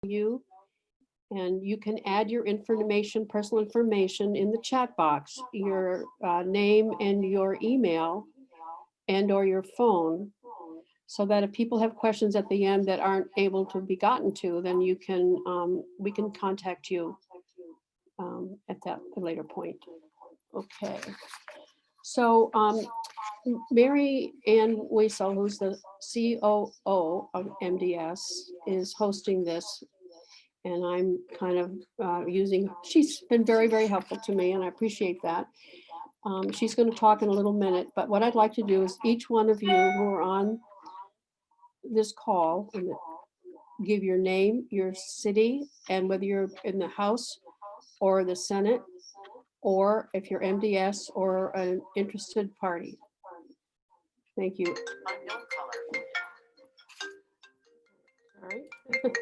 you, and you can add your information, personal information in the chat box, your name and your email and or your phone, so that if people have questions at the end that aren't able to be gotten to, then you can, we can contact you at that later point. Okay. So Mary Ann Wiesel, who's the COO of MDS, is hosting this. And I'm kind of using, she's been very, very helpful to me, and I appreciate that. She's going to talk in a little minute, but what I'd like to do is each one of you who are on this call, and give your name, your city, and whether you're in the House or the Senate, or if you're MDS or an interested party. Thank you. All right.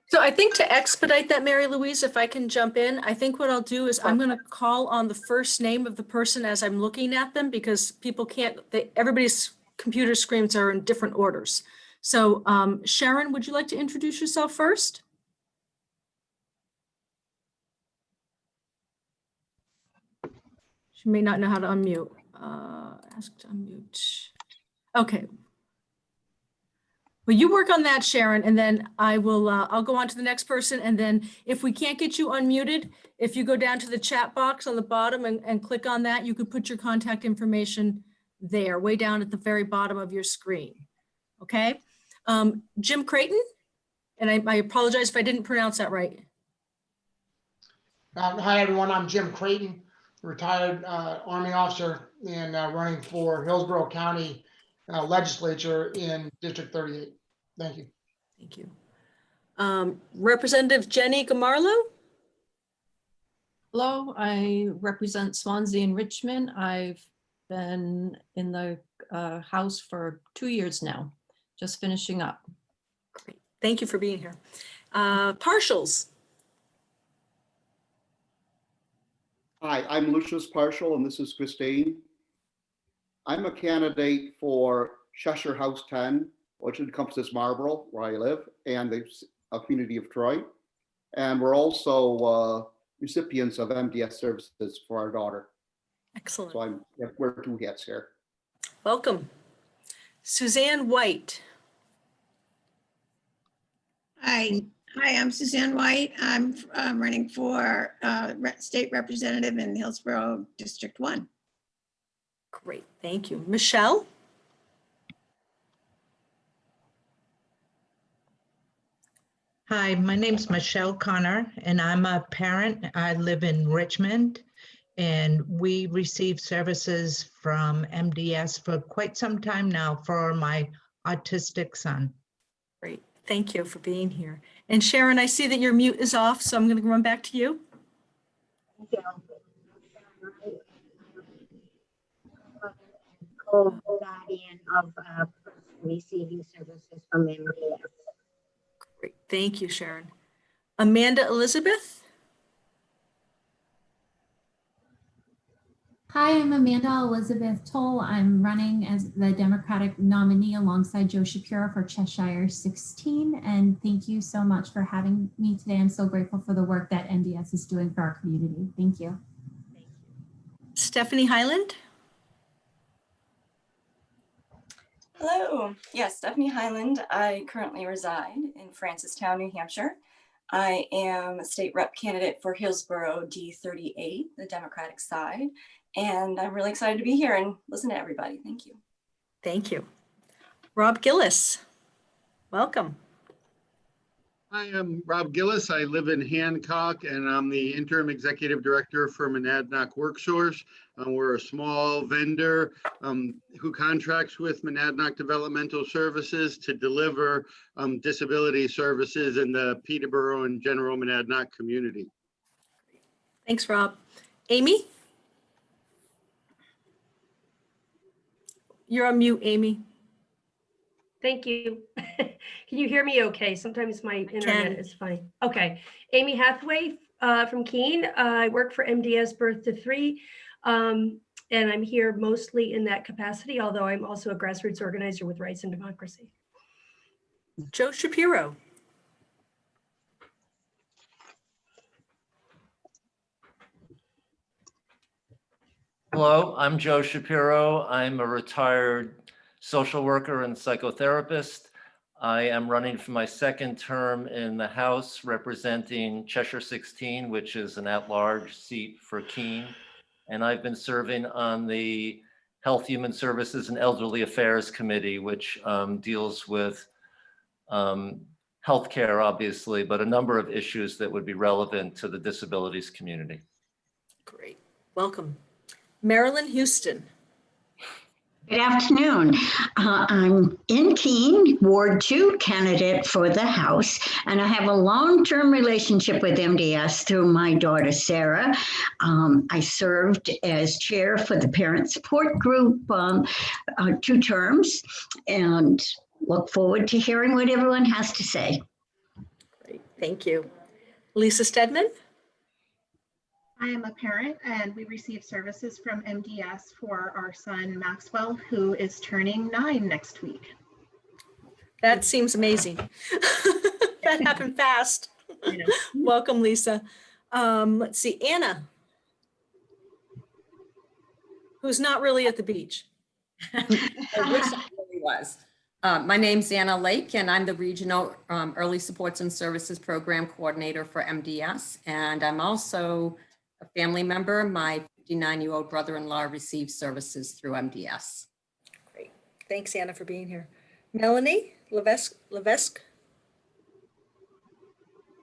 So I think to expedite that, Mary Louise, if I can jump in, I think what I'll do is I'm going to call on the first name of the person as I'm looking at them, because people can't, everybody's computer screens are in different orders. So Sharon, would you like to introduce yourself first? She may not know how to unmute. Ask to unmute. Okay. Well, you work on that, Sharon, and then I will, I'll go on to the next person. And then if we can't get you unmuted, if you go down to the chat box on the bottom and click on that, you could put your contact information there, way down at the very bottom of your screen. Okay. Jim Creighton, and I apologize if I didn't pronounce that right. Hi, everyone. I'm Jim Creighton, retired Army officer and running for Hillsborough County Legislature in District 38. Thank you. Thank you. Representative Jenny Gamarlo. Hello, I represent Swansea and Richmond. I've been in the House for 2 years now, just finishing up. Great. Thank you for being here. Partials. Hi, I'm Lucius Partial, and this is Christine. I'm a candidate for Cheshire House 10, which encompasses Marlborough, where I live, and the community of Troy. And we're also recipients of MDS services for our daughter. Excellent. So we're two hats here. Welcome. Suzanne White. Hi, I'm Suzanne White. I'm running for state representative in Hillsborough District 1. Great, thank you. Michelle? Hi, my name's Michelle Connor, and I'm a parent. I live in Richmond, and we receive services from MDS for quite some time now for my autistic son. Great, thank you for being here. And Sharon, I see that your mute is off, so I'm going to run back to you. Thank you. Co-guardian of receiving services from MDS. Great, thank you, Sharon. Amanda Elizabeth. Hi, I'm Amanda Elizabeth Toll. I'm running as the Democratic nominee alongside Joe Shapiro for Cheshire 16. And thank you so much for having me today. I'm so grateful for the work that MDS is doing for our community. Thank you. Thank you. Stephanie Highland. Hello, yes, Stephanie Highland. I currently reside in Francistown, New Hampshire. I am a state rep candidate for Hillsborough D38, the Democratic side, and I'm really excited to be here and listen to everybody. Thank you. Thank you. Rob Gillis, welcome. Hi, I'm Rob Gillis. I live in Hancock, and I'm the interim executive director for Monadnock WorkSource. We're a small vendor who contracts with Monadnock Developmental Services to deliver disability services in the Peterborough and general Monadnock community. Thanks, Rob. Amy? You're on mute, Amy. Thank you. Can you hear me okay? Sometimes my internet is funny. Okay. Amy Hathaway from Keene. I work for MDS Birth to 3, and I'm here mostly in that capacity, although I'm also a grassroots organizer with Rights and Democracy. Joe Shapiro. Hello, I'm Joe Shapiro. I'm a retired social worker and psychotherapist. I am running for my second term in the House representing Cheshire 16, which is an at-large seat for Keene. And I've been serving on the Health, Human Services, and Elderly Affairs Committee, which deals with healthcare, obviously, but a number of issues that would be relevant to the disabilities community. Great. Welcome. Marilyn Houston. Good afternoon. I'm in Keene, Ward 2 candidate for the House, and I have a long-term relationship with MDS through my daughter, Sarah. I served as chair for the Parent Support Group 2 terms, and look forward to hearing what everyone has to say. Great. Thank you. Lisa Stedman. I am a parent and we receive services from MDS for our son Maxwell, who is turning 9 next week. That seems amazing. That happened fast. Welcome, Lisa. Let's see, Anna, who's not really at the beach. I wish I really was. My name's Anna Lake, and I'm the Regional Early Supports and Services Program Coordinator for MDS. And I'm also a family member. My 59-year-old brother-in-law receives services through MDS. Great. Thanks, Anna, for being here. Melanie Levesque.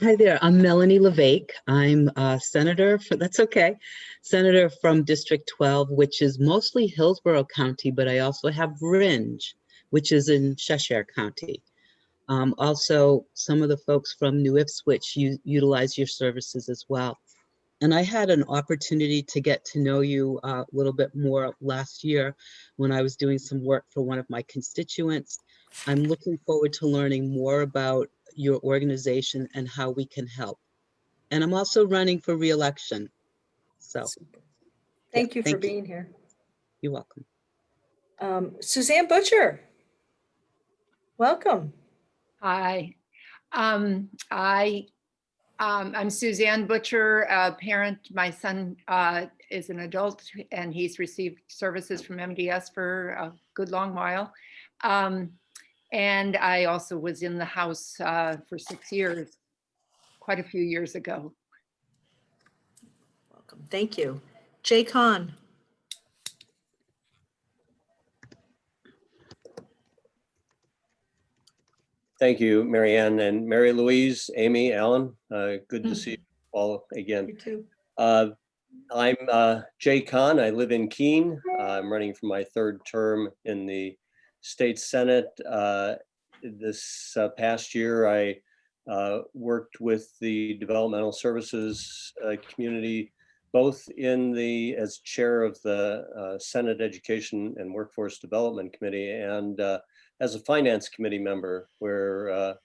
Hi there, I'm Melanie LeVake. I'm a senator senator from District 12, which is mostly Hillsborough County, but I also have Rindge, which is in Cheshire County. Also, some of the folks from New Ipswich utilize your services as well. And I had an opportunity to get to know you a little bit more last year when I was doing some work for one of my constituents. I'm looking forward to learning more about your organization and how we can help. And I'm also running for re-election. So Thank you for being here. You're welcome. Suzanne Butcher. Welcome. Hi. I'm Suzanne Butcher, a parent. My son is an adult and he's received services from MDS for a good long while. And I also was in the House for 6 years, quite a few years ago. Welcome. Thank you. Jay Kahn. Thank you, Marianne and Mary Louise, Amy, Alan. Good to see you all again. You too. I'm Jay Kahn. I live in Keene. I'm running for my 3rd term in the State Senate. This past year, I worked with the Developmental Services community, both as chair of the Senate Education and Workforce Development Committee and as a Finance Committee member, where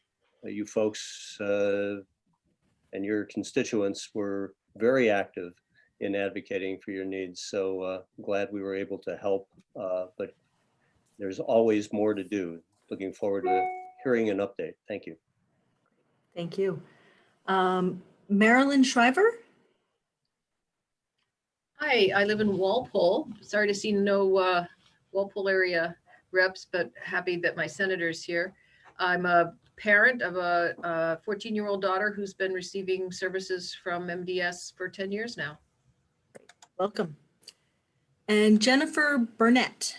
you folks and your constituents were very active in advocating for your needs. So glad we were able to help, but there's always more to do. Looking forward to hearing an update. Thank you. Thank you. Marilyn Shriver. Hi, I live in Walpole. Sorry to see no Walpole area reps, but happy that my senator's here. I'm a parent of a 14-year-old daughter who's been receiving services from MDS for 10 years now. Welcome. And Jennifer Burnett,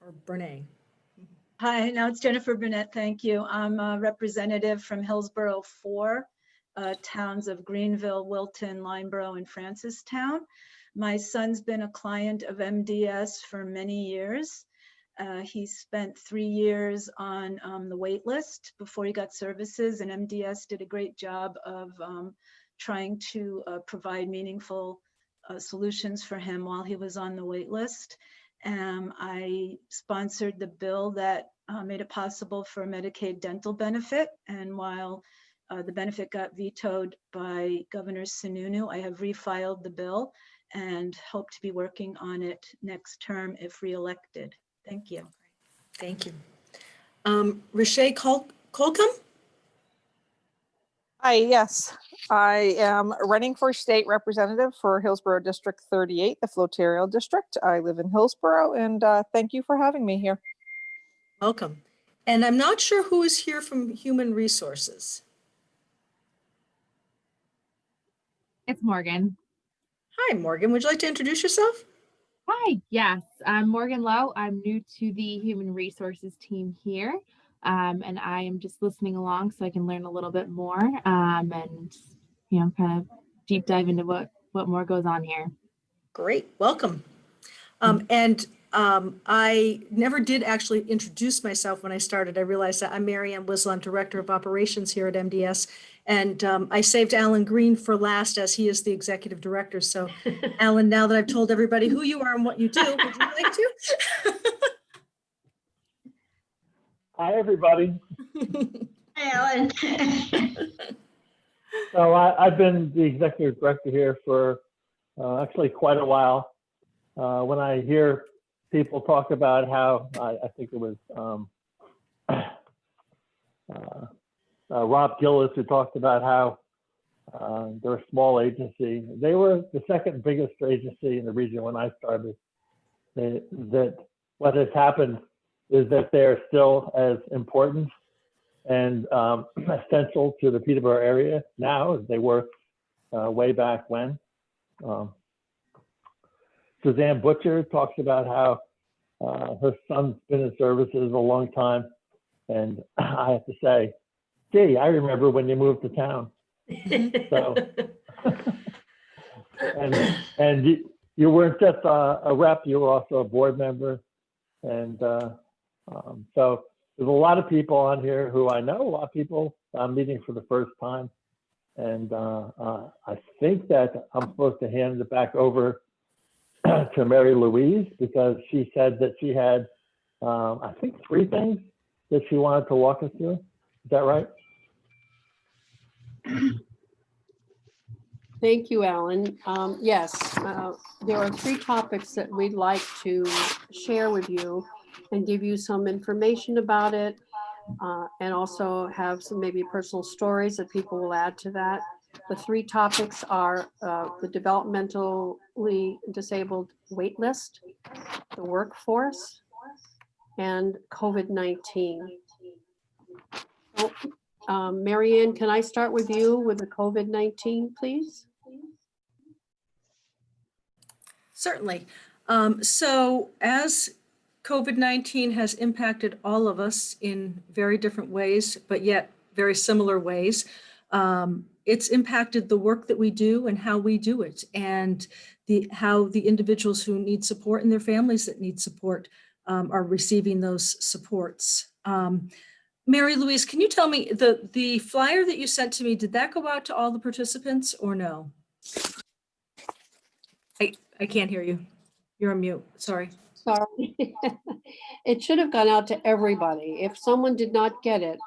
or Burnett. Hi, now it's Jennifer Burnett. Thank you. I'm a representative from Hillsborough 4, towns of Greenville, Wilton, Lineborough, and Francistown. My son's been a client of MDS for many years. He spent 3 years on the wait list before he got services, and MDS did a great job of trying to provide meaningful solutions for him while he was on the wait list. I sponsored the bill that made it possible for a Medicaid dental benefit, and while the benefit got vetoed by Governor Sununu, I have refiled the bill and hope to be working on it next term if reelected. Thank you. Thank you. Riche Colcom? Hi, yes. I am running for state representative for Hillsborough District 38, the Flotario District. I live in Hillsborough, and thank you for having me here. Welcome. And I'm not sure who is here from Human Resources. It's Morgan. Hi, Morgan. Would you like to introduce yourself? Hi, yes, I'm Morgan Lowe. I'm new to the Human Resources team here, and I am just listening along so I can learn a little bit more and, you know, kind of deep dive into what more goes on here. Great, welcome. I never did actually introduce myself when I started. I realized that I'm Mary Ann Wislam, Director of Operations here at MDS. And I saved Alan Green for last as he is the Executive Director. So Alan, now that I've told everybody who you are and what you do, would you like to? Hi, everybody. Hi, Alan. So I've been the Executive Director here for actually quite a while. When I hear people talk about how, I think it was Rob Gillis who talked about how they're a small agency. They were the second biggest agency in the region when I started. That what has happened is that they're still as important and essential to the Peterborough area now as they were way back when. Suzanne Butcher talks about how her son's been in services a long time. And I have to say, gee, I remember when you moved to town. So, and you weren't just a rep, you were also a board member. And so there's a lot of people on here who I know, a lot of people I'm meeting for the first time. And I think that I'm supposed to hand it back over to Mary Louise, because she said that she had, I think, 3 things that she wanted to walk us through. Is that right? Thank you, Alan. Yes, there are 3 topics that we'd like to share with you and give you some information about it, and also have some maybe personal stories that people will add to that. The 3 topics are the developmentally disabled wait list, the workforce, and COVID-19. So, Mary Ann, can I start with you with the COVID-19, please? Certainly. So as COVID-19 has impacted all of us in very different ways, but yet very similar ways, it's impacted the work that we do and how we do it, and how the individuals who need support and their families that need support are receiving those supports. Mary Louise, can you tell me, the flyer that you sent to me, did that go out to all the participants or no? I can't hear you. You're on mute. Sorry. Sorry. It should have gone out to everybody. If someone did not get it,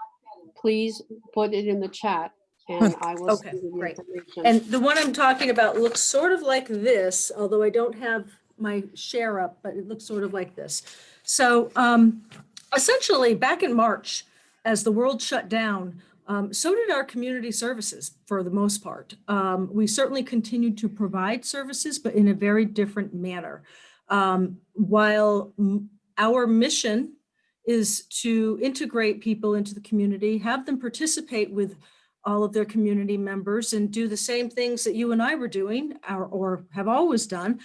please put it in the chat and I will Okay, send you the great. information. And the one I'm talking about looks sort of like this, although I don't have my share up, but it looks sort of like this. So essentially back in March, as the world shut down, so did our community services for the most part. We certainly continued to provide services, but in a very different manner. While our mission is to integrate people into the community, have them participate with all of their community members and do the same things that you and I were doing or have always done,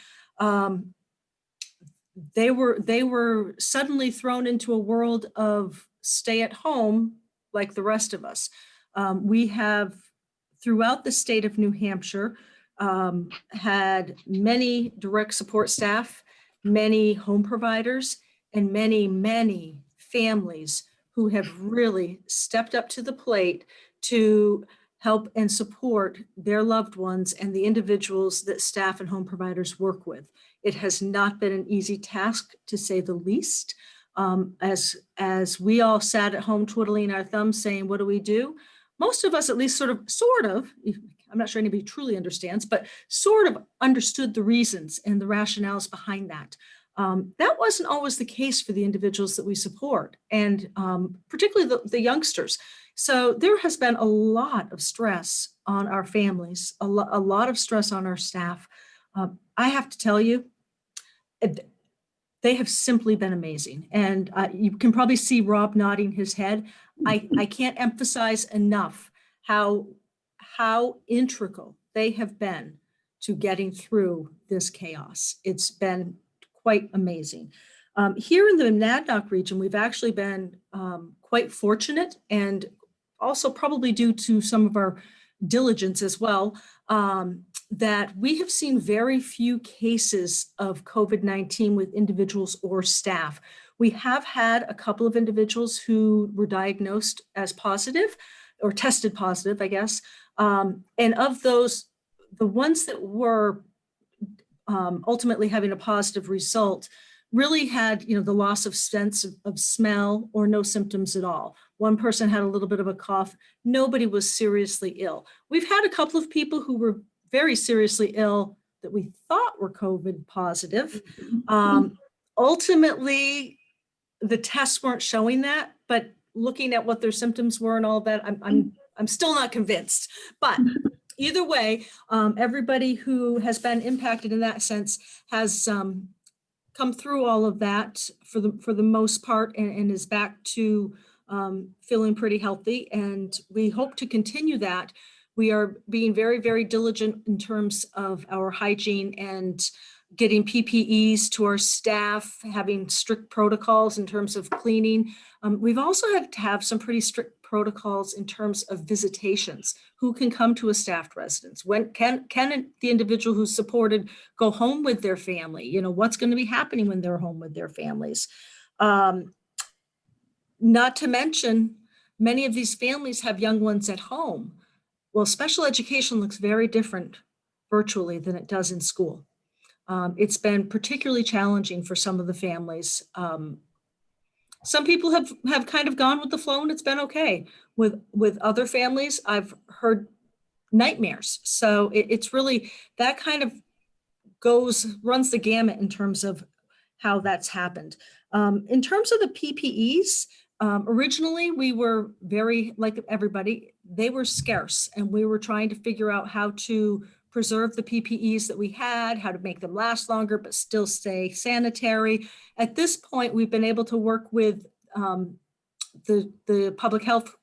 they were suddenly thrown into a world of stay at home like the rest of us. We have, throughout the state of New Hampshire, had many direct support staff, many home providers, and many, many families who have really stepped up to the plate to help and support their loved ones and the individuals that staff and home providers work with. It has not been an easy task, to say the least. As we all sat at home twiddling our thumbs saying, what do we do? Most of us, at least sort of, I'm not sure anybody truly understands, but sort of understood the reasons and the rationales behind that. That wasn't always the case for the individuals that we support, and particularly the youngsters. So there has been a lot of stress on our families, a lot of stress on our staff. I have to tell you, they have simply been amazing. And you can probably see Rob nodding his head. I can't emphasize enough how integral they have been to getting through this chaos. It's been quite amazing. Here in the Monadnock region, we've actually been quite fortunate, and also probably due to some of our diligence as well, that we have seen very few cases of COVID-19 with individuals or staff. We have had a couple of individuals who were diagnosed as positive or tested positive, I guess. And of those, the ones that were ultimately having a positive result really had, the loss of sense of smell or no symptoms at all. One person had a little bit of a cough. Nobody was seriously ill. We've had a couple of people who were very seriously ill that we thought were COVID positive. Ultimately, the tests weren't showing that, but looking at what their symptoms were and all of that, I'm still not convinced. But either way, everybody who has been impacted in that sense has come through all of that for the most part, and is back to feeling pretty healthy. And we hope to continue that. We are being very, very diligent in terms of our hygiene and getting PPEs to our staff, having strict protocols in terms of cleaning. We've also had to have some pretty strict protocols in terms of visitations. Who can come to a staffed residence? When can the individual who's supported go home with their family? What's going to be happening when they're home with their families? Not to mention, many of these families have young ones at home. Well, special education looks very different virtually than it does in school. It's been particularly challenging for some of the families. Some people have kind of gone with the flow and it's been okay. With other families, I've heard nightmares. So it's really, that kind of runs the gamut in terms of how that's happened. In terms of the PPEs, originally we were very, like everybody, they were scarce, and we were trying to figure out how to preserve the PPEs that we had, how to make them last longer, but still stay sanitary. At this point, we've been able to work with the public health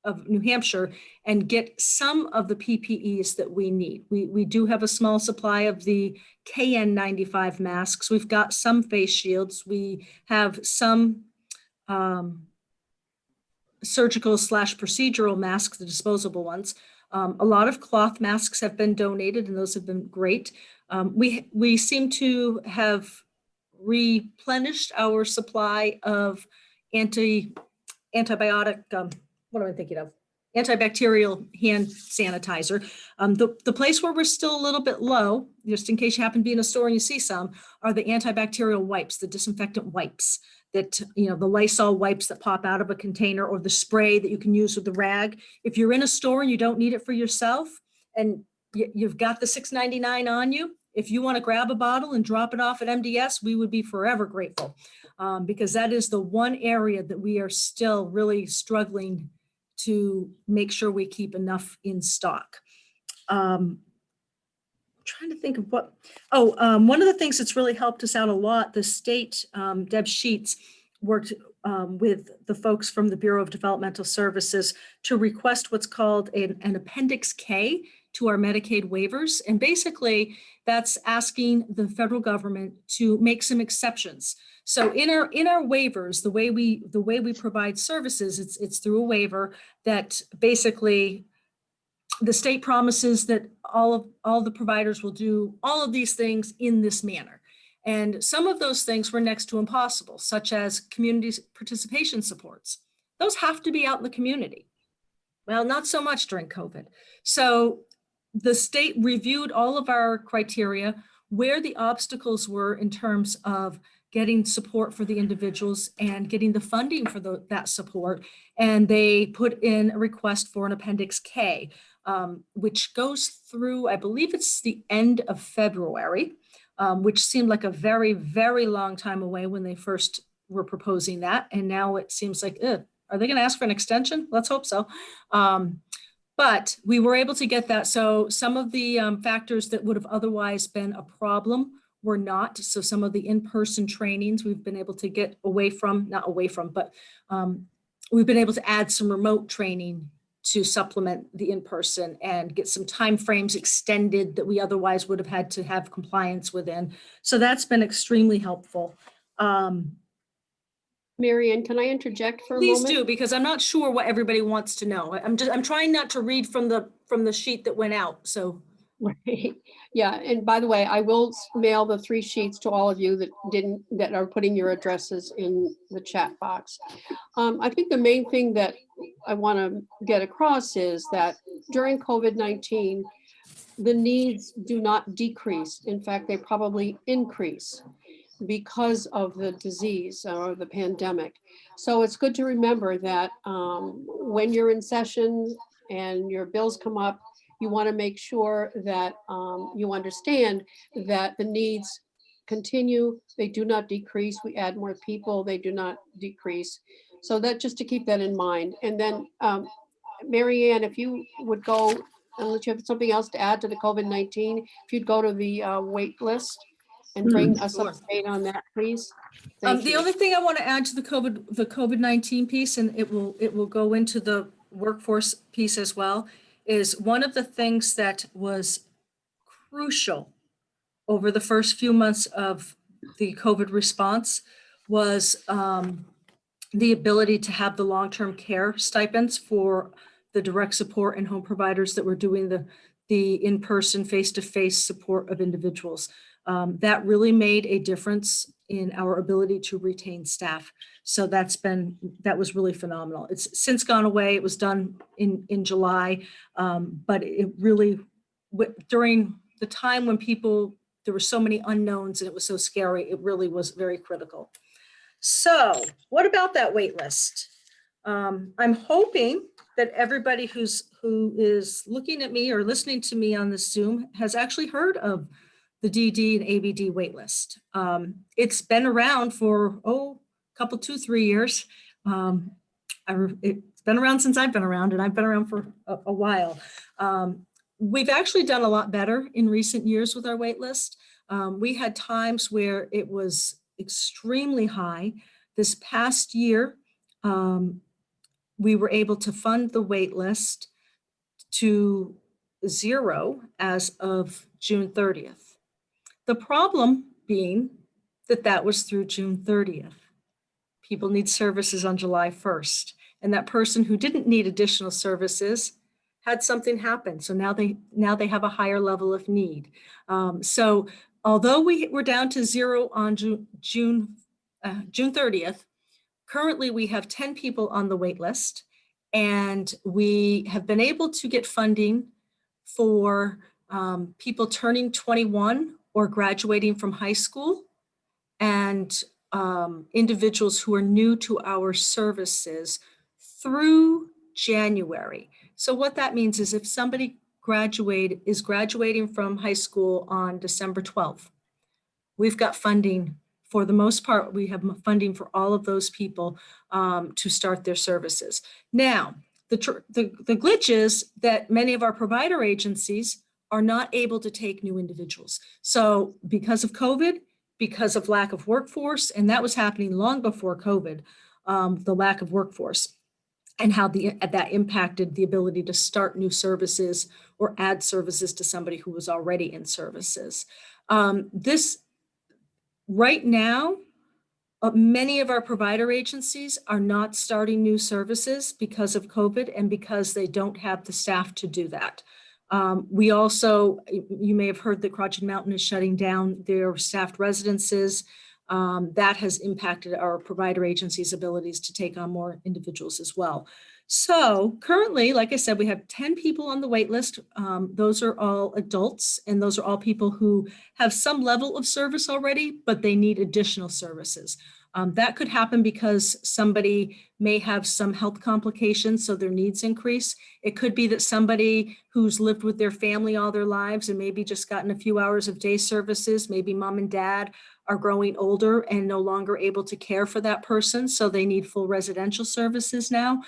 of New Hampshire and get some of the PPEs that we need. We do have a small supply of the KN95 masks. We've got some face shields. We have some surgical / procedural masks, the disposable ones. A lot of cloth masks have been donated, and those have been great. We seem to have replenished our supply of antibiotic, what am I thinking of? Antibacterial hand sanitizer. The place where we're still a little bit low, just in case you happen to be in a store and you see some, are the antibacterial wipes, the disinfectant wipes that, the Lysol wipes that pop out of a container, or the spray that you can use with the rag. If you're in a store and you don't need it for yourself and you've got the $6.99 on you, if you want to grab a bottle and drop it off at MDS, we would be forever grateful, because that is the one area that we are still really struggling to make sure we keep enough in stock. Trying to think of what, one of the things that's really helped us out a lot, the state, Deb Sheets worked with the folks from the Bureau of Developmental Services to request what's called an Appendix K to our Medicaid waivers. And basically that's asking the federal government to make some exceptions. So in our waivers, the way we provide services, it's through a waiver that basically the state promises that all the providers will do all of these things in this manner. And some of those things were next to impossible, such as community participation supports. Those have to be out in the community. Well, not so much during COVID. So the state reviewed all of our criteria, where the obstacles were in terms of getting support for the individuals and getting the funding for that support. And they put in a request for an Appendix K, which goes through, I believe it's the end of February, which seemed like a very, very long time away when they first were proposing that. And now it seems like, are they going to ask for an extension? Let's hope so. But we were able to get that. So some of the factors that would have otherwise been a problem were not. So some of the in-person trainings we've been able to get away from, not away from, but we've been able to add some remote training to supplement the in-person and get some timeframes extended that we otherwise would have had to have compliance within. So that's been extremely helpful. Marianne, can I interject for a Please moment? do, because I'm not sure what everybody wants to know. I'm trying not to read from the sheet that went out, so. Right. Yeah, and by the way, I will mail the 3 sheets to all of you that are putting your addresses in the chat box. I think the main thing that I want to get across is that during COVID-19, the needs do not decrease. In fact, they probably increase because of the disease or the pandemic. So it's good to remember that when you're in session and your bills come up, you want to make sure that you understand that the needs continue, they do not decrease. We add more people, they do not decrease. So that, just to keep that in mind. And then Marianne, if you would go, unless you have something else to add to the COVID-19, if you'd go to the wait list and bring us up to date on that, please. Thank The you. other thing I want to add to the COVID-19 piece, and it will go into the workforce piece as well, is one of the things that was crucial over the first few months of the COVID response was the ability to have the long-term care stipends for the direct support and home providers that were doing the in-person, face-to-face support of individuals. That really made a difference in our ability to retain staff. So that was really phenomenal. It's since gone away. It was done in July, but it really, during the time when there were so many unknowns and it was so scary, it really was very critical. So what about that wait list? I'm hoping that everybody who is looking at me or listening to me on this Zoom has actually heard of the DD and ABD waitlist. It's been around for, a couple, 2-3 years. It's been around since I've been around, and I've been around for a while. We've actually done a lot better in recent years with our waitlist. We had times where it was extremely high. This past year, we were able to fund the waitlist to 0 as of June 30th. The problem being that was through June 30th. People need services on July 1st. And that person who didn't need additional services had something happen. So now they have a higher level of need. So although we were down to 0 on June 30th, currently we have 10 people on the wait list, and we have been able to get funding for people turning 21 or graduating from high school, and individuals who are new to our services through January. So what that means is if somebody is graduating from high school on December 12th, we've got funding. For the most part, we have funding for all of those people to start their services. Now, the glitch is that many of our provider agencies are not able to take new individuals. So because of COVID, because of lack of workforce, and that was happening long before COVID, the lack of workforce, and how that impacted the ability to start new services or add services to somebody who was already in services. Right now, many of our provider agencies are not starting new services because of COVID and because they don't have the staff to do that. We also, you may have heard that Crotched Mountain is shutting down their staffed residences. That has impacted our provider agencies' abilities to take on more individuals as well. So currently, like I said, we have 10 people on the wait list. Those are all adults, and those are all people who have some level of service already, but they need additional services. That could happen because somebody may have some health complications, so their needs increase. It could be that somebody who's lived with their family all their lives and maybe just gotten a few hours of day services, maybe mom and dad are growing older and no longer able to care for that person, so they need full residential services now.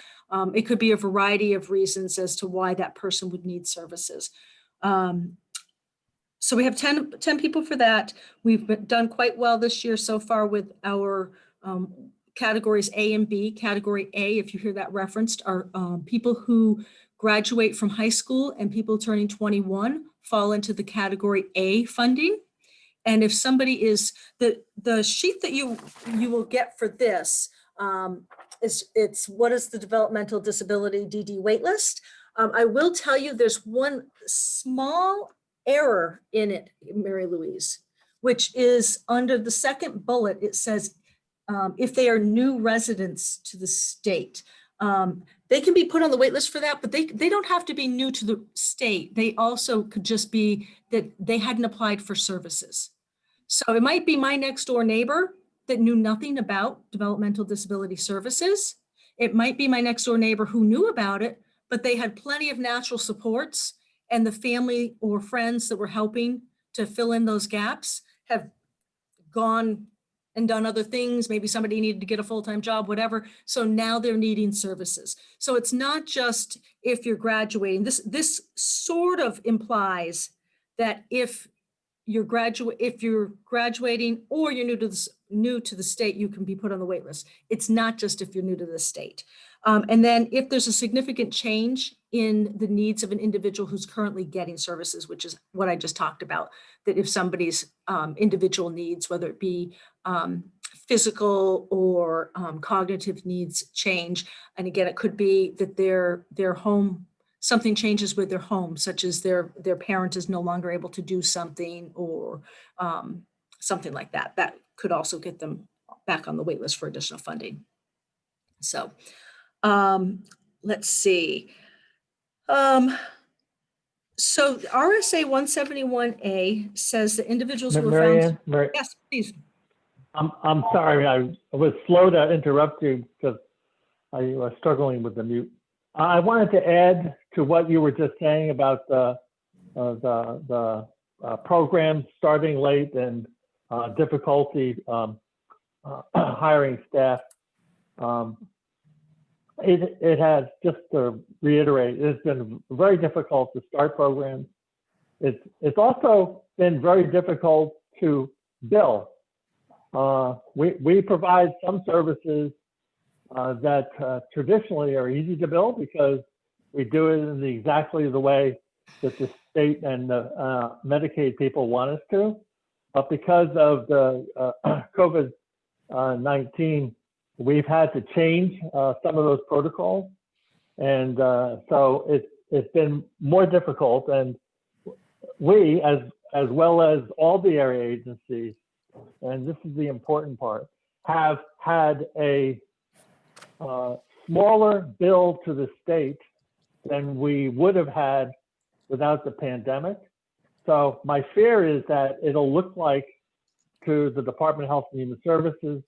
It could be a variety of reasons as to why that person would need services. So we have 10 people for that. We've done quite well this year so far with our categories A and B. Category A, if you hear that referenced, are people who graduate from high school, and people turning 21 fall into the category A funding. And if somebody is, the sheet that you will get for this it's what is the Developmental Disability DD waitlist. I will tell you there's one small error in it, Mary Louise, which is under the second bullet. It says if they are new residents to the state. They can be put on the wait list for that, but they don't have to be new to the state. They also could just be that they hadn't applied for services. So it might be my next door neighbor that knew nothing about developmental disability services. It might be my next door neighbor who knew about it, but they had plenty of natural supports, and the family or friends that were helping to fill in those gaps have gone and done other things. Maybe somebody needed to get a full-time job, whatever. So now they're needing services. So it's not just if you're graduating. This sort of implies that if you're graduating or you're new to the state, you can be put on the wait list. It's not just if you're new to the state. And then if there's a significant change in the needs of an individual who's currently getting services, which is what I just talked about, that if somebody's individual needs, whether it be physical or cognitive needs change. And again, it could be that their home, something changes with their home, such as their parent is no longer able to do something or something like that. That could also get them back on the wait list for additional funding. So let's see. So RSA 171A says that individuals who are found. Yes, please. I'm sorry, I was slow to interrupt you because I was struggling with the mute. I wanted to add to what you were just saying about the programs starting late and difficulty hiring staff. It has, just to reiterate, it's been very difficult to start programs. It's also been very difficult to bill. We provide some services that traditionally are easy to bill because we do it in exactly the way that the state and the Medicaid people want us to. But because of the COVID-19, we've had to change some of those protocols. And so it's been more difficult. And we, as well as all the area agencies, and this is the important part, have had a smaller bill to the state than we would have had without the pandemic. So my fear is that it'll look like to the Department of Health and Human Services,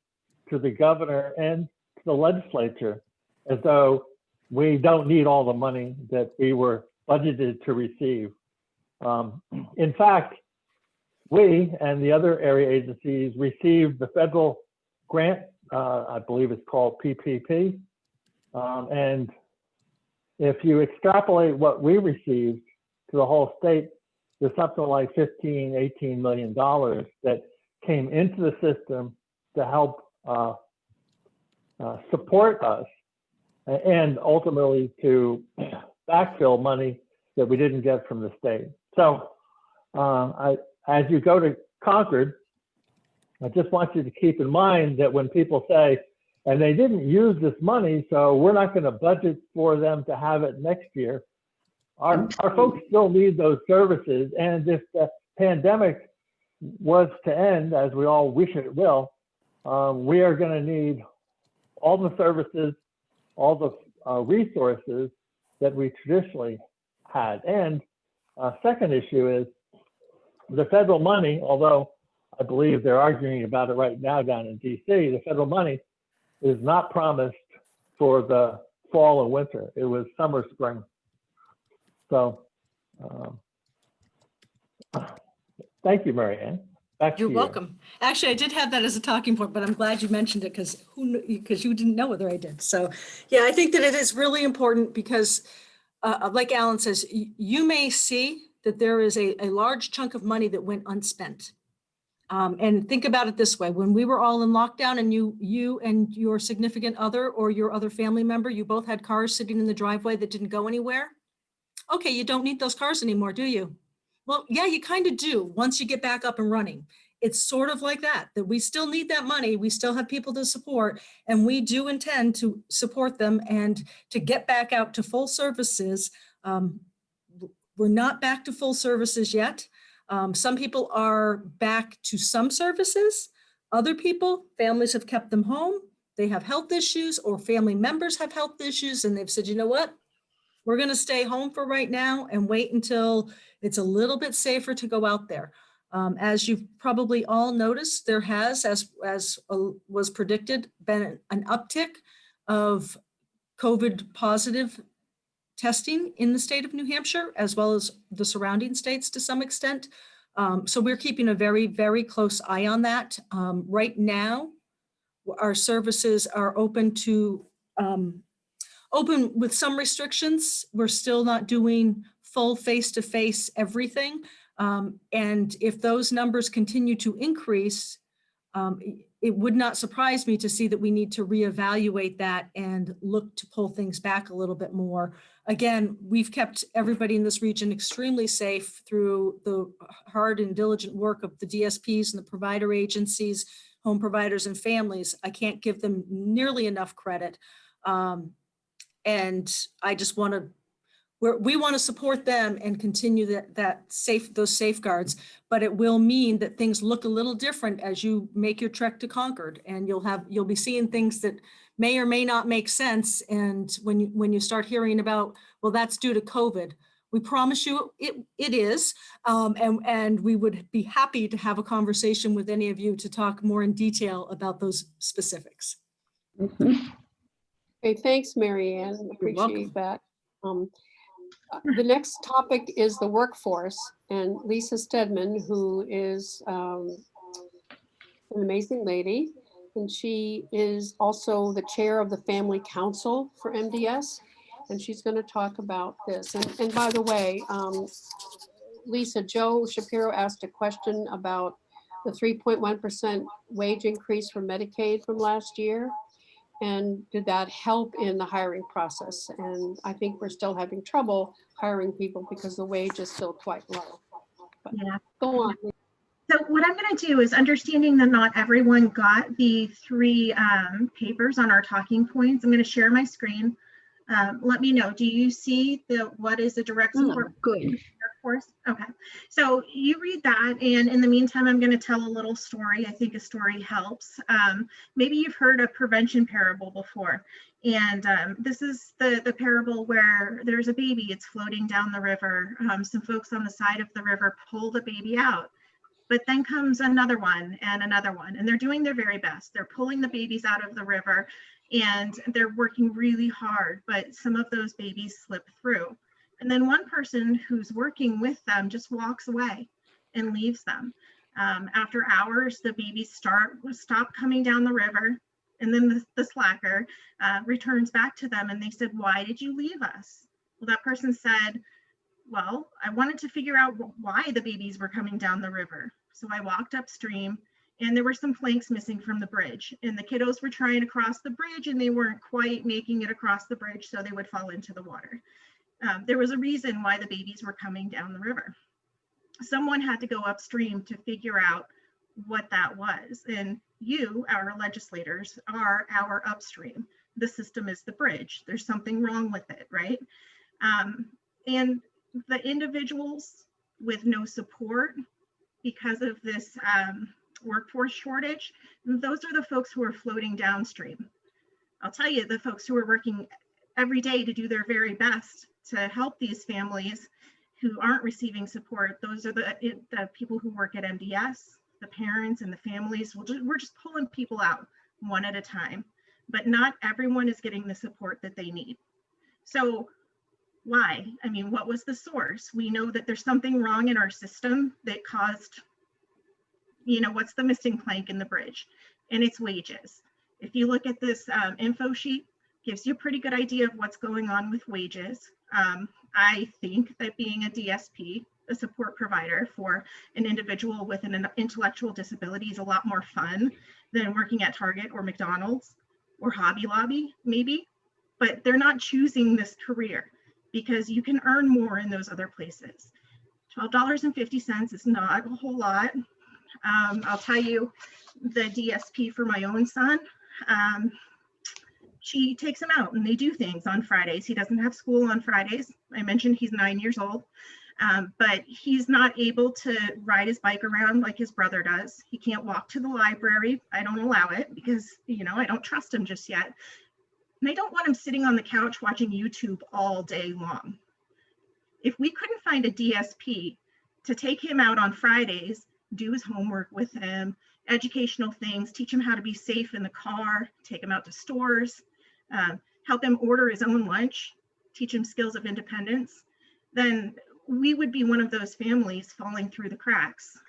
to the governor, and to the legislature, as though we don't need all the money that we were budgeted to receive. In fact, we and the other area agencies received the federal grant, I believe it's called PPP. And if you extrapolate what we received to the whole state, there's something like $18 million that came into the system to help support us and ultimately to backfill money that we didn't get from the state. So as you go to Concord, I just want you to keep in mind that when people say, and they didn't use this money, so we're not going to budget for them to have it next year, our folks still need those services. And if the pandemic was to end, as we all wish it will, we are going to need all the services, all the resources that we traditionally had. And second issue is the federal money, although I believe they're arguing about it right now down in DC, the federal money is not promised for the fall and winter. It was summer, spring. So thank you, Mary Ann. Back You're to you. welcome. Actually, I did have that as a talking point, but I'm glad you mentioned it because you didn't know whether I did. So yeah, I think that it is really important because like Alan says, you may see that there is a large chunk of money that went unspent. And think about it this way, when we were all in lockdown and you and your significant other or your other family member, you both had cars sitting in the driveway that didn't go anywhere. Okay, you don't need those cars anymore, do you? Well, yeah, you kind of do once you get back up and running. It's sort of like that we still need that money. We still have people to support, and we do intend to support them and to get back out to full services. We're not back to full services yet. Some people are back to some services. Other people, families have kept them home. They have health issues or family members have health issues, and they've said, you know what? We're going to stay home for right now and wait until it's a little bit safer to go out there. As you've probably all noticed, there has, as was predicted, been an uptick of COVID positive testing in the state of New Hampshire, as well as the surrounding states to some extent. So we're keeping a very, very close eye on that. Right now, our services are open with some restrictions. We're still not doing full face-to-face everything. And if those numbers continue to increase, it would not surprise me to see that we need to reevaluate that and look to pull things back a little bit more. Again, we've kept everybody in this region extremely safe through the hard and diligent work of the DSPs and the provider agencies, home providers and families. I can't give them nearly enough credit. And I just want to, we want to support them and continue those safeguards, but it will mean that things look a little different as you make your trek to Concord, and you'll be seeing things that may or may not make sense. And when you start hearing about, well, that's due to COVID, we promise you it is, and we would be happy to have a conversation with any of you to talk more in detail about those specifics. Okay, thanks, Mary Ann. Appreciate that. The next topic is the workforce, and Lisa Stedman, who is an amazing lady, and she is also the chair of the Family Council for MDS, and she's going to talk about this. And by the way, Lisa, Joe Shapiro asked a question about the 3.1% wage increase for Medicaid from last year. And did that help in the hiring process? And I think we're still having trouble hiring people because the wage is still quite low. But yeah. Go on. So what I'm going to do is, understanding that not everyone got the 3 papers on our talking points, I'm going to share my screen. Let me know. Do you see what is the direct support? Good. Workforce? Okay. So you read that, and in the meantime, I'm going to tell a little story. I think a story helps. Maybe you've heard a prevention parable before, and this is the parable where there's a baby. It's floating down the river. Some folks on the side of the river pull the baby out. But then comes another one, and they're doing their very best. They're pulling the babies out of the river, and they're working really hard, but some of those babies slip through. And then one person who's working with them just walks away and leaves them. After hours, the babies stop coming down the river, and then the slacker returns back to them, and they said, "Why did you leave us?" Well, that person said, "Well, I wanted to figure out why the babies were coming down the river. So I walked upstream, and there were some planks missing from the bridge, and the kiddos were trying to cross the bridge, and they weren't quite making it across the bridge, so they would fall into the water." There was a reason why the babies were coming down the river. Someone had to go upstream to figure out what that was. And you, our legislators, are our upstream. The system is the bridge. There's something wrong with it, right? And the individuals with no support because of this workforce shortage, those are the folks who are floating downstream. I'll tell you, the folks who are working every day to do their very best to help these families who aren't receiving support, those are the people who work at MDS, the parents and the families. We're just pulling people out one at a time, but not everyone is getting the support that they need. So why? I mean, what was the source? We know that there's something wrong in our system that caused what's the missing plank in the bridge? And it's wages. If you look at this info sheet, gives you a pretty good idea of what's going on with wages. I think that being a DSP, a support provider for an individual with an intellectual disability, is a lot more fun than working at Target or McDonald's or Hobby Lobby, maybe. But they're not choosing this career because you can earn more in those other places. $12.50 is not a whole lot. I'll tell you, the DSP for my own son, she takes him out and they do things on Fridays. He doesn't have school on Fridays. I mentioned he's 9 years old, but he's not able to ride his bike around like his brother does. He can't walk to the library. I don't allow it because, I don't trust him just yet. And I don't want him sitting on the couch watching YouTube all day long. If we couldn't find a DSP to take him out on Fridays, do his homework with him, educational things, teach him how to be safe in the car, take him out to stores, help him order his own lunch, teach him skills of independence, then we would be one of those families falling through the cracks.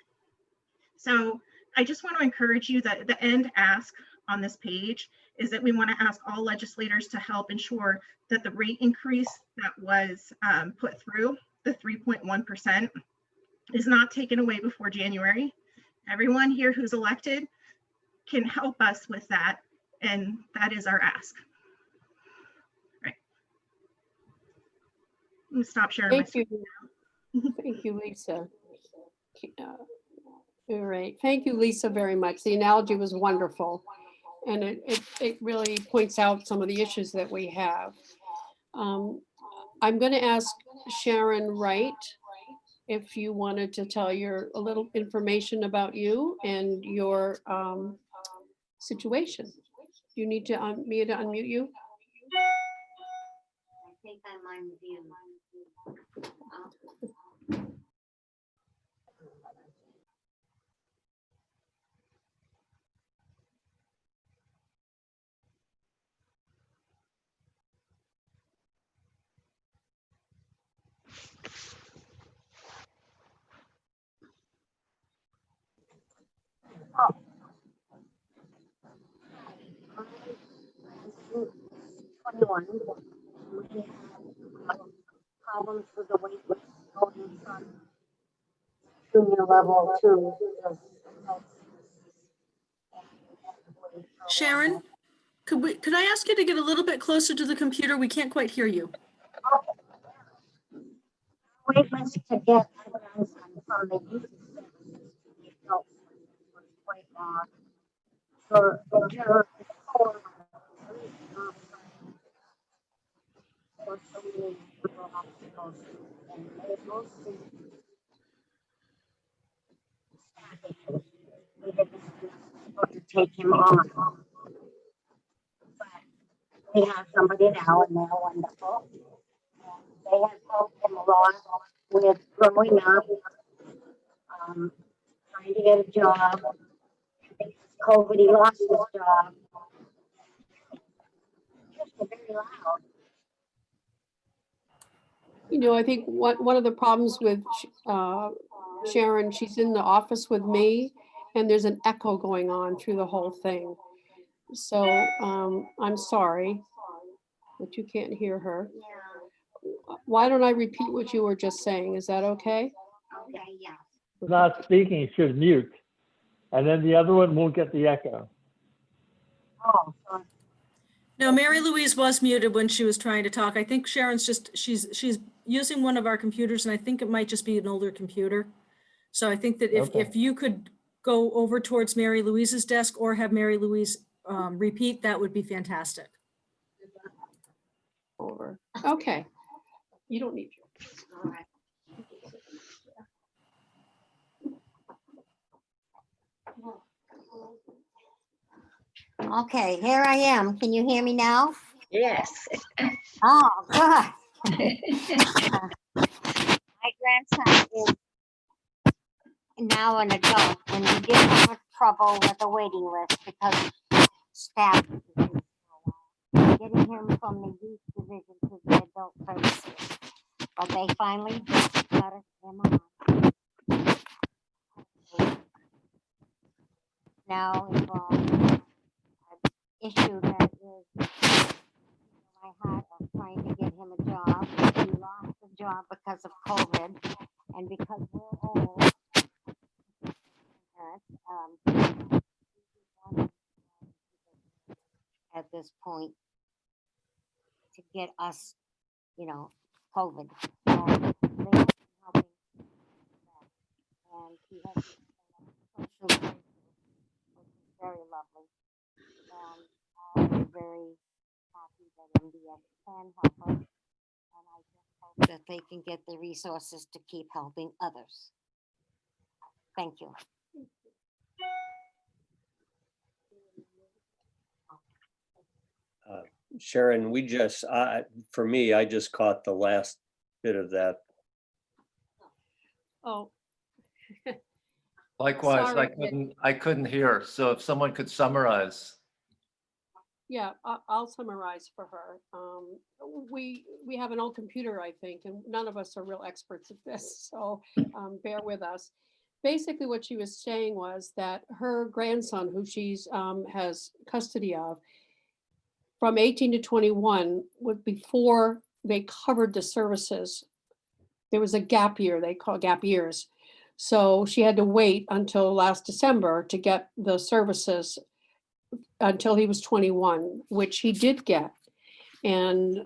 So I just want to encourage you that the end ask on this page is that we want to ask all legislators to help ensure that the rate increase that was put through, the 3.1%, is not taken away before January. Everyone here who's elected can help us with that, and that is our ask. Right. I'm gonna stop sharing my screen now. Thank you, Lisa. All right, thank you, Lisa, very much. The analogy was wonderful. And it really points out some of the issues that we have. I'm going to ask Sharon Wright if you wanted to tell a little information about you and your situation. Do you need me to unmute you? I think I'm unmuted. Oh. 21. We have problems with the wait list going from junior level to Sharon, could I ask you to get a little bit closer to the computer? We can't quite hear you. wait list to get evidence from the youth services was quite long. For so many little obstacles, and they mostly staff issues. We didn't have to take him on. But we have somebody now, and they're wonderful. They have helped him a lot with growing up, trying to get a job. Because COVID, he lost his job. Just very loud. I think one of the problems with Sharon, she's in the office with me, and there's an echo going on through the whole thing. So I'm sorry that you can't hear her. Why don't I repeat what you were just saying? Is that okay? Okay, yeah. Not speaking, you should mute. And then the other one won't get the echo. Oh, sorry. No, Mary Louise was muted when she was trying to talk. I think Sharon's she's using one of our computers, and I think it might just be an older computer. So I think that if you could go over towards Mary Louise's desk or have Mary Louise repeat, that would be fantastic. Over. Okay. You don't need your. All right. Okay, here I am. Can you hear me now? Yes. Oh, good. My grandson is now an adult, and we did have trouble with the waiting list because staff getting him from the youth division to the adult services. But they finally got him on. now involves an issue that is my heart of trying to get him a job. He lost the job because of COVID, and because we're old, at this point to get us, you know, COVID. So they have been helping that. And he has been social worker, which is very lovely. And I'm very happy that MDS can help us. And I just hope that they can get the resources to keep helping others. Thank you. Sharon, for me, I just caught the last bit of that. Oh. Likewise, Sorry. I couldn't hear. So if someone could summarize. Yeah, I'll summarize for her. We have an old computer, I think, and none of us are real experts at this, so bear with us. Basically, what she was saying was that her grandson, who she's has custody of, from 18 to 21, before they covered the services, there was a gap year, they call gap years. So she had to wait until last December to get the services until he was 21, which he did get. And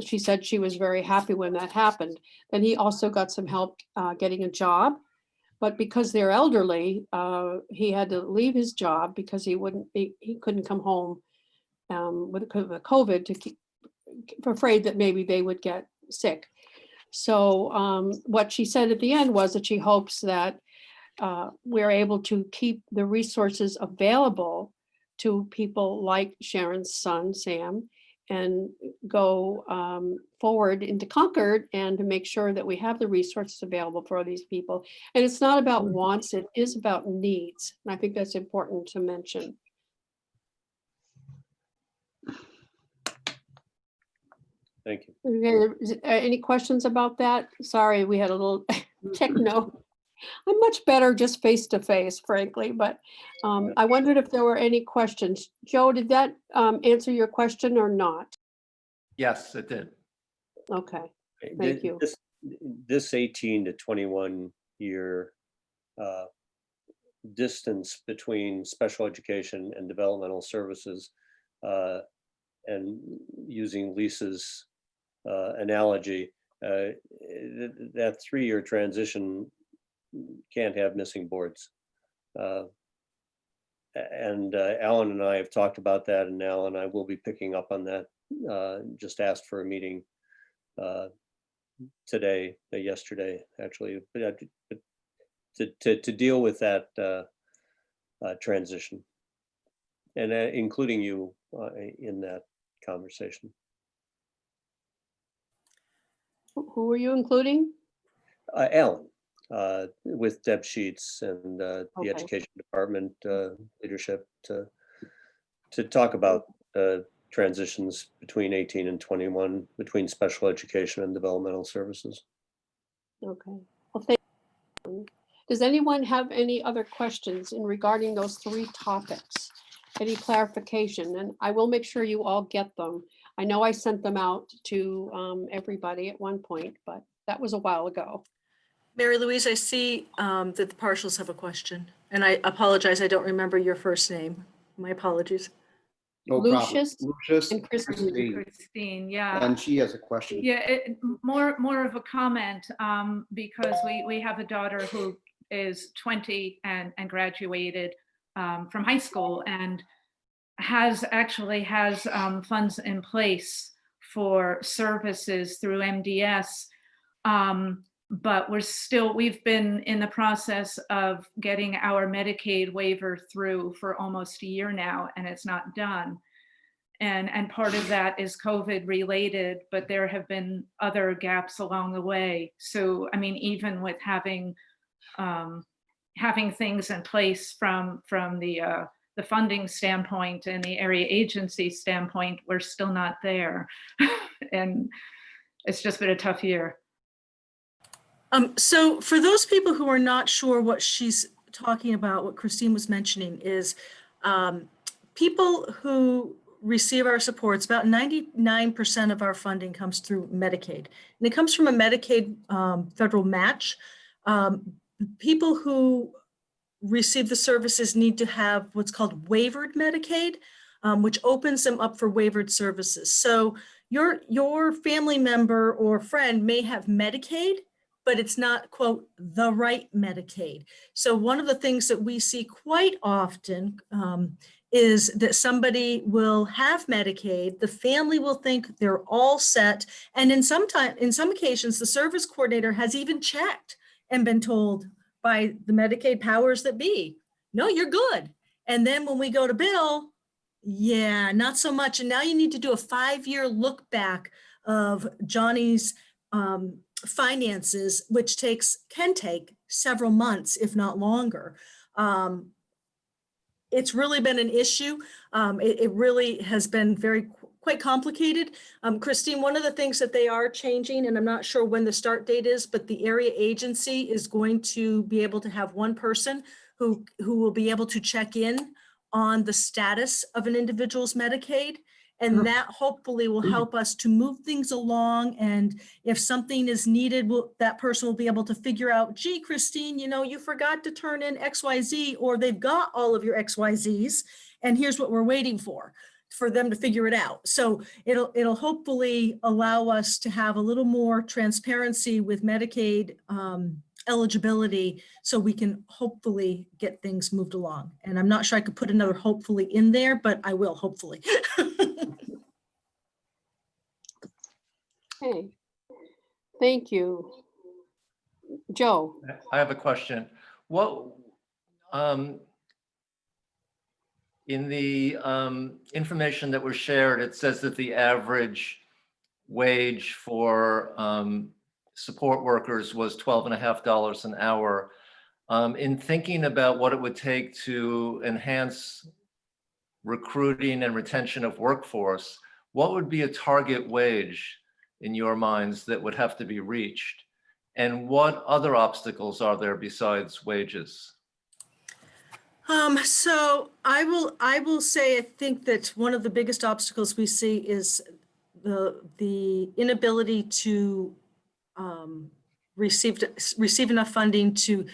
she said she was very happy when that happened. Then he also got some help getting a job. But because they're elderly, he had to leave his job because he couldn't come home with COVID to keep, afraid that maybe they would get sick. So what she said at the end was that she hopes that we're able to keep the resources available to people like Sharon's son, Sam, and go forward into Concord and to make sure that we have the resources available for these people. And it's not about wants, it is about needs. And I think that's important to mention. Thank you. Okay, any questions about that? Sorry, we had a little techno. I'm much better just face to face, frankly, but I wondered if there were any questions. Joe, did that answer your question or not? Yes, it did. Okay, thank you. This 18 to 21 year distance between special education and developmental services, and using Lisa's analogy, that 3-year transition can't have missing boards. And Alan and I have talked about that, and Alan and I will be picking up on that. Just asked for a meeting yesterday, actually, but to deal with that transition, and including you in that conversation. Who are you including? Alan, with Deb Sheets and the Okay. Education Department leadership to talk about transitions between 18 and 21 between special education and developmental services. Okay. Well, thank you. Does anyone have any other questions in regarding those 3 topics? Any clarification? And I will make sure you all get them. I know I sent them out to everybody at one point, but that was a while ago. Mary Louise, I see that the partials have a question, and I apologize, I don't remember your first name. My apologies. No Lucius problem. Lucius and Christine. Christine, yeah. And she has a question. Yeah, more of a comment, because we have a daughter who is 20 and graduated from high school and has funds in place for services through MDS. But we've been in the process of getting our Medicaid waiver through for almost a year now, and it's not done. And part of that is COVID related, but there have been other gaps along the way. So, I mean, even with having things in place from the funding standpoint and the area agency standpoint, we're still not there. And it's just been a tough year. So for those people who are not sure what she's talking about what Christine was mentioning is people who receive our supports, about 99% of our funding comes through Medicaid. And it comes from a Medicaid federal match. People who receive the services need to have what's called waivered Medicaid, which opens them up for waivered services. So your family member or friend may have Medicaid, but it's not, quote, the right Medicaid. So one of the things that we see quite often is that somebody will have Medicaid, the family will think they're all set, and in some occasions, the service coordinator has even checked and been told by the Medicaid powers that be, no, you're good. And then when we go to bill, yeah, not so much. And now you need to do a 5-year look back of Johnny's finances, which can take several months, if not longer. It's really been an issue. It really has been quite complicated. Christine, one of the things that they are changing, and I'm not sure when the start date is, but the area agency is going to be able to have one person who will be able to check in on the status of an individual's Medicaid. And that hopefully will help us to move things along. And if something is needed, that person will be able to figure out, gee, Christine, you forgot to turn in XYZ, or they've got all of your XYZs, and here's what we're waiting for them to figure it out. So it'll hopefully allow us to have a little more transparency with Medicaid eligibility, so we can hopefully get things moved along. And I'm not sure I could put another hopefully in there, but I will, hopefully. Okay, thank you. Joe. I have a question. What, in the information that was shared, it says that the average wage for support workers was $12.50 an hour. In thinking about what it would take to enhance recruiting and retention of workforce, what would be a target wage in your minds that would have to be reached? And what other obstacles are there besides wages? So I will say, I think that one of the biggest obstacles we see is the inability to receive enough funding to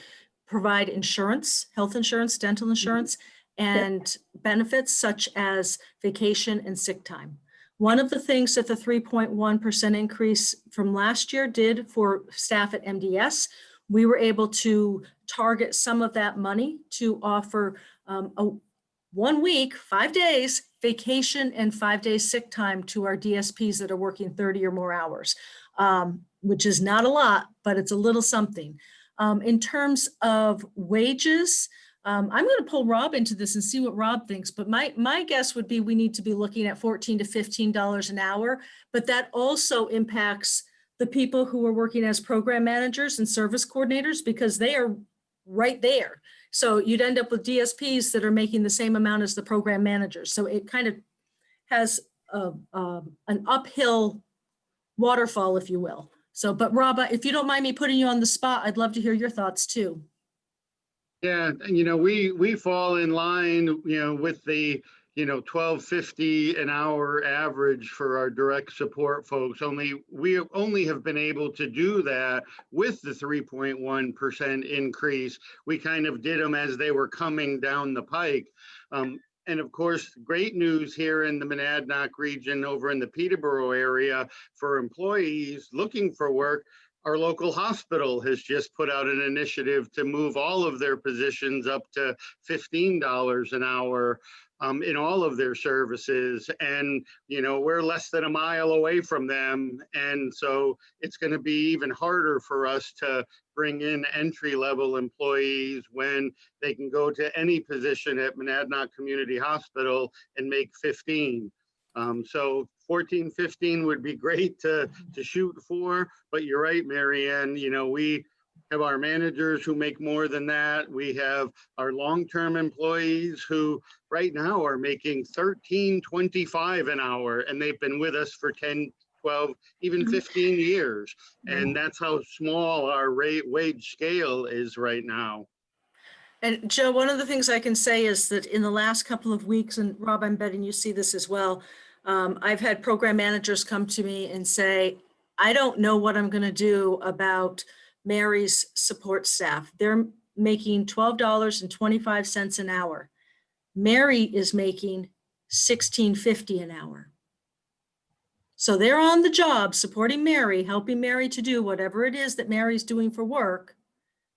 provide insurance, health insurance, dental insurance, and benefits such as vacation and sick time. One of the things that the 3.1% increase from last year did for staff at MDS, we were able to target some of that money to offer a 1 week, 5 days vacation and 5 days sick time to our DSPs that are working 30 or more hours, which is not a lot, but it's a little something. In terms of wages, I'm going to pull Rob into this and see what Rob thinks, but my guess would be we need to be looking at $14 to $15 an hour, but that also impacts the people who are working as program managers and service coordinators, because they are right there. So you'd end up with DSPs that are making the same amount as the program managers. So it kind of has an uphill waterfall, if you will. So, but Rob, if you don't mind me putting you on the spot, I'd love to hear your thoughts too. Yeah, we fall in line, with the, $12.50 an hour average for our direct support folks. We only have been able to do that with the 3.1% increase. We kind of did them as they were coming down the pike. And of course, great news here in the Monadnock region over in the Peterborough area for employees looking for work. Our local hospital has just put out an initiative to move all of their positions up to $15 an hour in all of their services. And, we're less than a mile away from them. And so it's going to be even harder for us to bring in entry-level employees when they can go to any position at Monadnock Community Hospital and make 15. So 14, 15 would be great to shoot for, but you're right, Marianne, we have our managers who make more than that. We have our long-term employees who right now are making $13.25 an hour, and they've been with us for 10, 12, even 15 years. And that's how small our wage scale is right now. And Joe, one of the things I can say is that in the last couple of weeks, and Rob, I'm betting you see this as well, I've had program managers come to me and say, I don't know what I'm going to do about Mary's support staff. They're making $12.25 an hour. Mary is making $16.50 an hour. So they're on the job supporting Mary, helping Mary to do whatever it is that Mary's doing for work,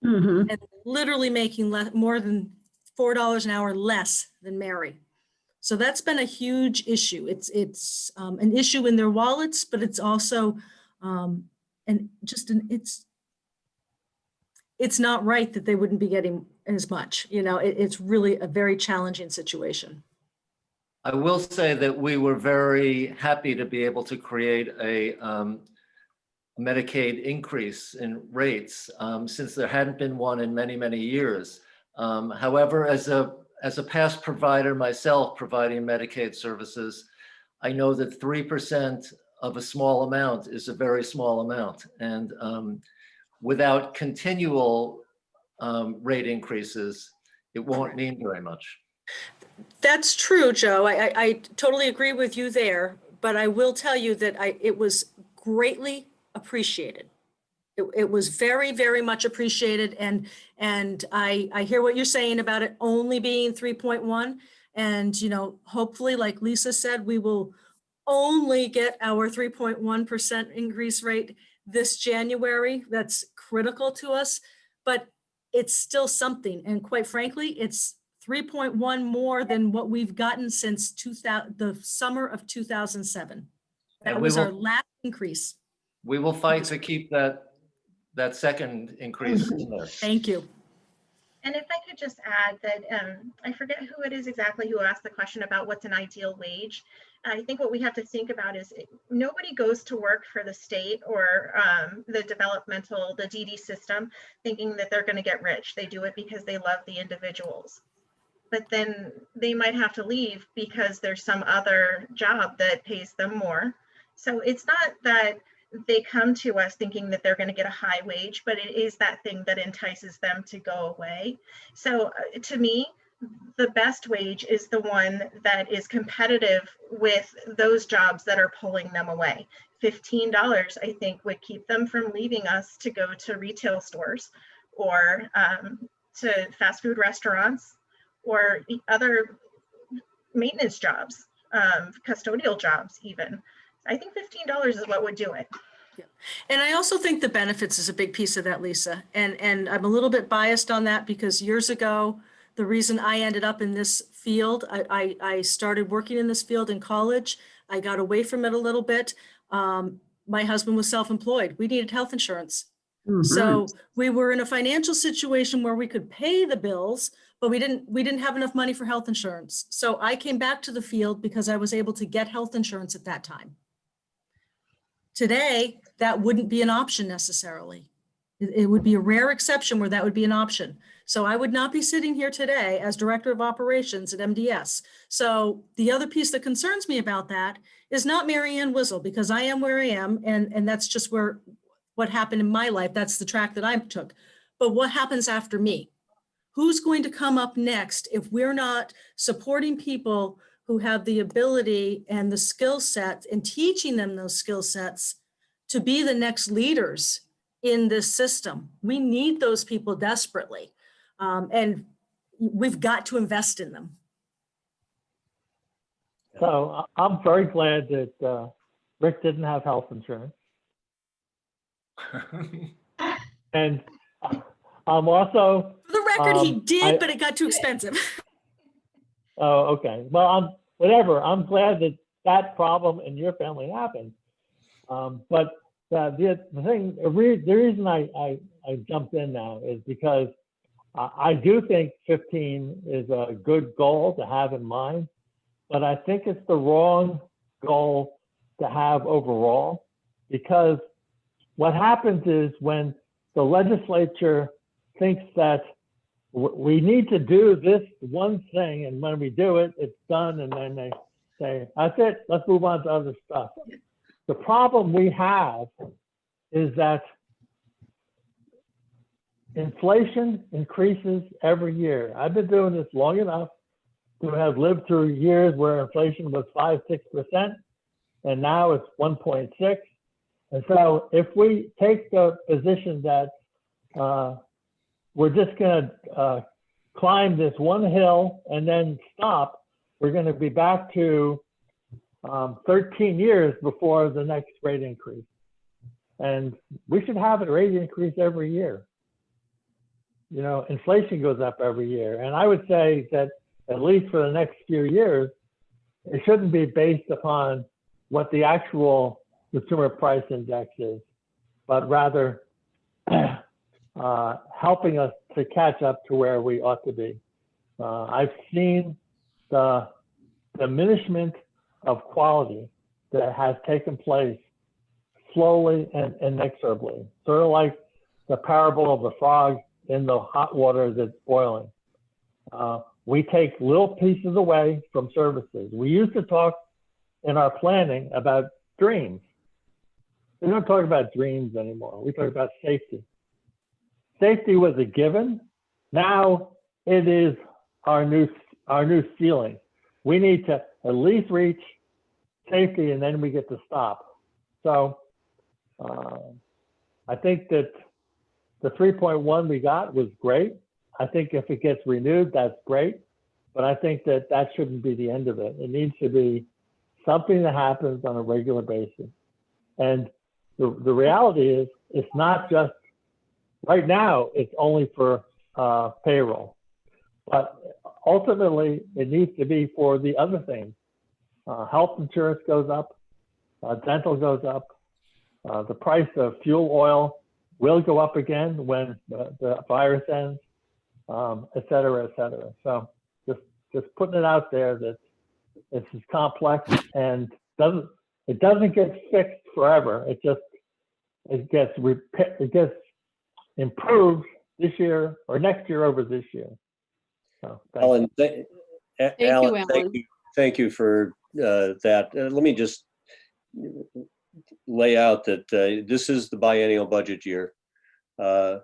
and literally making more than $4 an hour less than Mary. So that's been a huge issue. It's an issue in their wallets, but it's also it's not right that they wouldn't be getting as much. You know, it's really a very challenging situation. I will say that we were very happy to be able to create a Medicaid increase in rates since there hadn't been one in many, many years. However, as a past provider myself providing Medicaid services, I know that 3% of a small amount is a very small amount. And without continual rate increases, it won't mean very much. That's true, Joe. I totally agree with you there, but I will tell you that it was greatly appreciated. It was very, very much appreciated. And I hear what you're saying about it only being 3.1. And, you know, hopefully, like Lisa said, we will only get our 3.1% increase rate this January. That's critical to us, but it's still something. And quite frankly, it's 3.1 more than what we've gotten since the summer of 2007. That was our last increase. We will fight to keep that second increase in there. Thank you. And if I could just add that, I forget who it is exactly who asked the question about what's an ideal wage. I think what we have to think about is nobody goes to work for the state or the DD system thinking that they're going to get rich. They do it because they love the individuals. But then they might have to leave because there's some other job that pays them more. So it's not that they come to us thinking that they're going to get a high wage, but it is that thing that entices them to go away. So to me, the best wage is the one that is competitive with those jobs that are pulling them away. $15, I think, would keep them from leaving us to go to retail stores or to fast food restaurants or other maintenance jobs, custodial jobs even. I think $15 is what would do it. Yeah. And I also think the benefits is a big piece of that, Lisa. And I'm a little bit biased on that because years ago, the reason I ended up in this field, I started working in this field in college. I got away from it a little bit. My husband was self-employed. We needed health insurance. So we were in a financial situation where we could pay the bills, but we didn't have enough money for health insurance. So I came back to the field because I was able to get health insurance at that time. Today, that wouldn't be an option necessarily. It would be a rare exception where that would be an option. So I would not be sitting here today as Director of Operations at MDS. So the other piece that concerns me about that is not Mary Ann Wizzle, because I am where I am, and that's just what happened in my life. That's the track that I took. But what happens after me? Who's going to come up next if we're not supporting people who have the ability and the skill set and teaching them those skill sets to be the next leaders in this system? We need those people desperately. And we've got to invest in them. So I'm very glad that Rick didn't have health insurance. And I'm also... For the record, he did, but it got too expensive. Oh, okay. Well, whatever. I'm glad that that problem in your family happened. But the reason I jumped in now is because I do think 15 is a good goal to have in mind, but I think it's the wrong goal to have overall, because what happens is when the legislature thinks that we need to do this one thing, and when we do it, it's done, and then they say, that's it, let's move on to other stuff. The problem we have is that inflation increases every year. I've been doing this long enough to have lived through years where inflation was 5-6%, and now it's 1.6. And so if we take the position that we're just going to climb this one hill and then stop, we're going to be back to 13 years before the next rate increase. And we should have a rate increase every year. You know, inflation goes up every year. And I would say that at least for the next few years, it shouldn't be based upon what the actual consumer price index is, but rather helping us to catch up to where we ought to be. I've seen the diminishment of quality that has taken place slowly and inexorably, sort of like the parable of the frog in the hot water that's boiling. We take little pieces away from services. We used to talk in our planning about dreams. We don't talk about dreams anymore. We talk about safety. Safety was a given. Now it is our new ceiling. We need to at least reach safety, and then we get to stop. So I think that the 3.1 we got was great. I think if it gets renewed, that's great. But I think that that shouldn't be the end of it. It needs to be something that happens on a regular basis. And the reality is, it's not just, right now, it's only for payroll. But ultimately, it needs to be for the other things. Health insurance goes up, dental goes up, the price of fuel oil will go up again when the virus ends, et cetera, et cetera. So just putting it out there that it's complex and it doesn't get fixed forever. It gets improved this year or next year over this year. So Alan, Thank you, Alan, Alan. thank you for that. Let me just lay out that this is the biennial budget year. The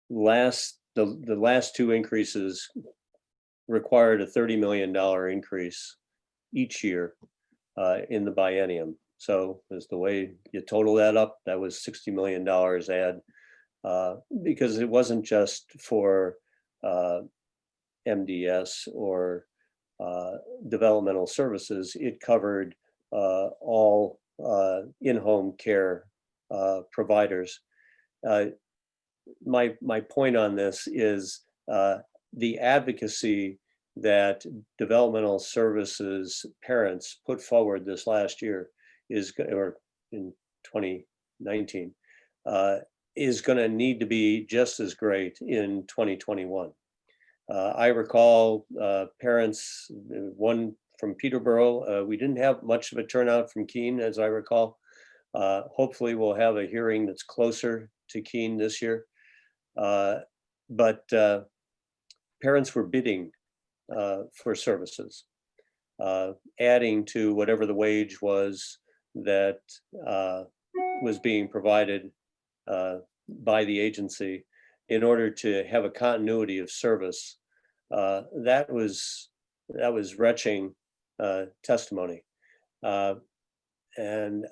last two increases required a $30 million increase each year in the biennium. So as the way you total that up, that was $60 million add, because it wasn't just for MDS or developmental services. It covered all in-home care providers. My point on this is the advocacy that developmental services parents put forward this last year or in 2019 is going to need to be just as great in 2021. I recall parents, one from Peterborough, we didn't have much of a turnout from Keene, as I recall. Hopefully we'll have a hearing that's closer to Keene this year. But parents were bidding for services, adding to whatever the wage was that was being provided by the agency in order to have a continuity of service. That was retching testimony. And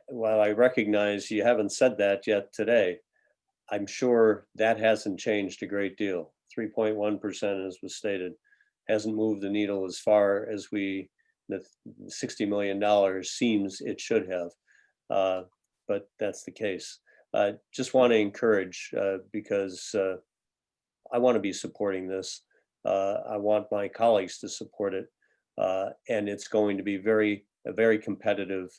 while I recognize you haven't said that yet today, I'm sure that hasn't changed a great deal. 3.1%, as was stated, hasn't moved the needle as far as the $60 million seems it should have, but that's the case. Just want to encourage, because I want to be supporting this. I want my colleagues to support it, and it's going to be a very competitive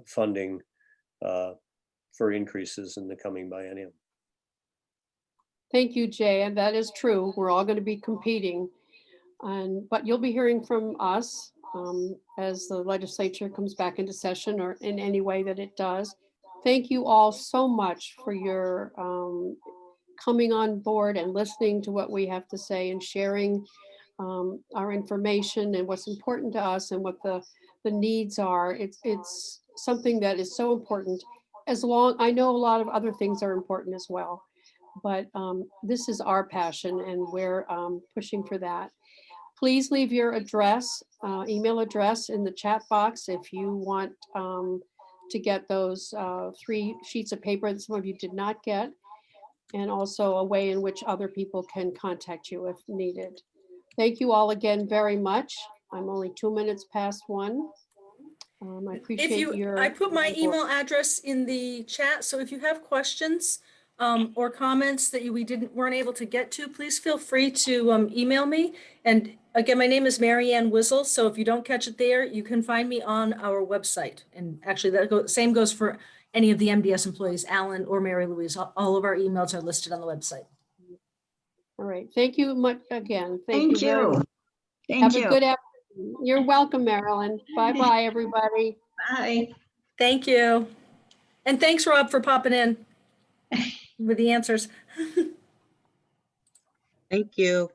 funding for increases in the coming biennium. Thank you, Jay, and that is true. We're all going to be competing, but you'll be hearing from us as the legislature comes back into session or in any way that it does. Thank you all so much for your coming on board and listening to what we have to say and sharing our information and what's important to us and what the needs are. It's something that is so important. I know a lot of other things are important as well, but this is our passion and we're pushing for that. Please leave your address, email address in the chat box if you want to get those 3 sheets of paper that some of you did not get, and also a way in which other people can contact you if needed. Thank you all again very much. I'm only 2 minutes past 1. I appreciate your. I put my work. email address in the chat, so if you have questions or comments that weren't able to get to, please feel free to email me. And again, my name is Mary Ann Wizzle, so if you don't catch it there, you can find me on our website. And actually, same goes for any of the MDS employees, Alan or Mary Louise. All of our emails are listed on the website. All right. Thank you much again. Thank very you. much. Thank Have you. a good afternoon. You're welcome, Marilyn. Bye-bye, everybody. Bye. Thank you. And thanks, Rob, for popping in with the answers. Thank you.